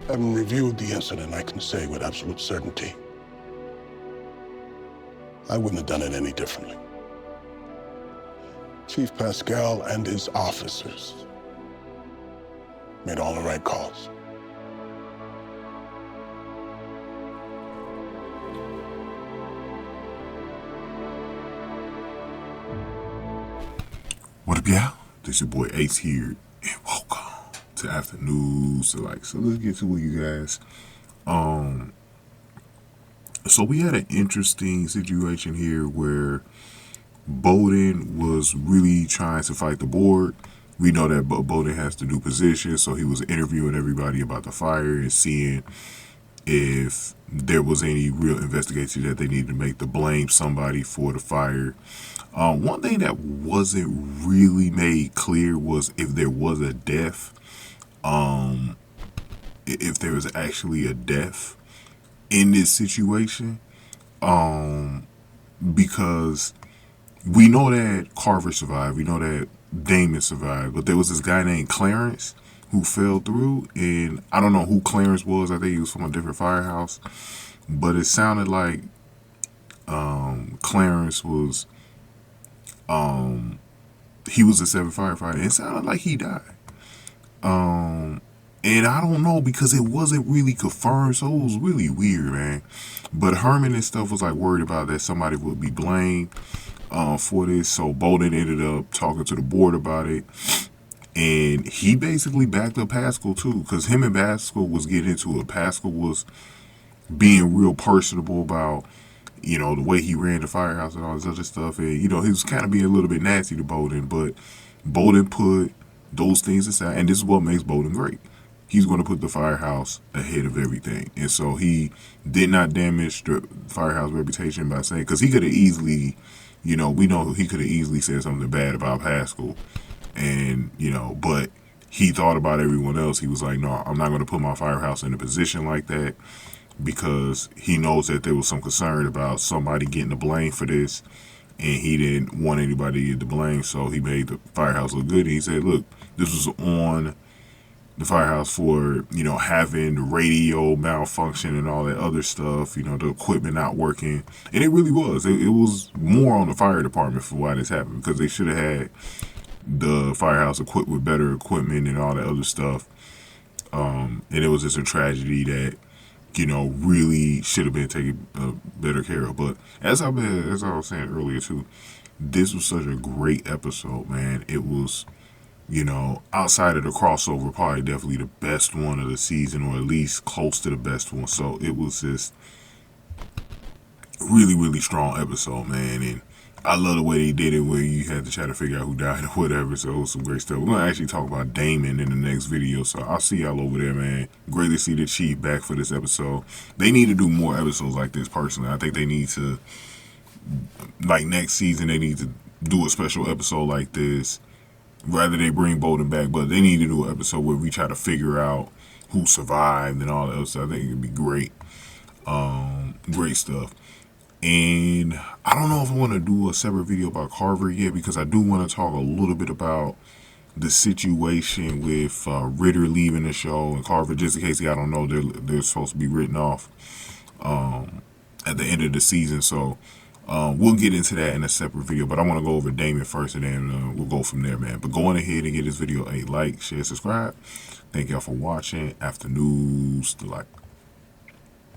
Having reviewed the incident, I can say with absolute certainty, I wouldn't have done it any differently. Chief Pascal and his officers made all the right calls. What up, y'all? This your boy Ace here, and welcome to Afternoon Select. So let's get to it, you guys. So we had an interesting situation here where Bowden was really trying to fight the board. We know that Bowden has to do positions, so he was interviewing everybody about the fire and seeing if there was any real investigation that they needed to make to blame somebody for the fire. One thing that wasn't really made clear was if there was a death, if there was actually a death in this situation, because we know that Carver survived, we know that Damon survived, but there was this guy named Clarence who fell through, and I don't know who Clarence was. I think he was from a different firehouse, but it sounded like Clarence was he was a Severide firefighter. It sounded like he died. And I don't know, because it wasn't really confirmed, so it was really weird, man. But Herrmann and stuff was like worried about that somebody would be blamed for this, so Bowden ended up talking to the board about it, and he basically backed up Pascal too, because him and Pascal was getting into it. Pascal was being real personable about, you know, the way he ran the firehouse and all this other stuff, and you know, he was kind of being a little bit nasty to Bowden, but Bowden put those things aside, and this is what makes Bowden great. He's going to put the firehouse ahead of everything, and so he did not damage the firehouse reputation by saying, because he could have easily, you know, we know he could have easily said something bad about Pascal, and you know, but he thought about everyone else. He was like, no, I'm not going to put my firehouse in a position like that, because he knows that there was some concern about somebody getting the blame for this, and he didn't want anybody to get the blame, so he made the firehouse look good. And he said, look, this was on the firehouse for, you know, having the radio malfunction and all that other stuff, you know, the equipment not working. And it really was. It was more on the fire department for why this happened, because they should have had the firehouse equipped with better equipment and all that other stuff. And it was just a tragedy that, you know, really should have been taken better care of. But as I was saying earlier too, this was such a great episode, man. It was, you know, outside of the crossover, probably definitely the best one of the season, or at least close to the best one. So it was just really, really strong episode, man. And I love the way they did it, where you had to try to figure out who died or whatever. So it was some great stuff. We're going to actually talk about Damon in the next video, so I'll see y'all over there, man. Great to see the Chief back for this episode. They need to do more episodes like this, personally. I think they need to, like next season, they need to do a special episode like this. Rather they bring Bowden back, but they need to do an episode where we try to figure out who survived and all that else. I think it'd be great. Great stuff. And I don't know if I want to do a separate video about Carver yet, because I do want to talk a little bit about the situation with Ritter leaving the show and Carver, just in case y'all don't know, they're supposed to be written off at the end of the season. So we'll get into that in a separate video, but I want to go over Damon first, and then we'll go from there, man. But go on ahead and give this video a like, share, subscribe. Thank y'all for watching. Afternoons, the like.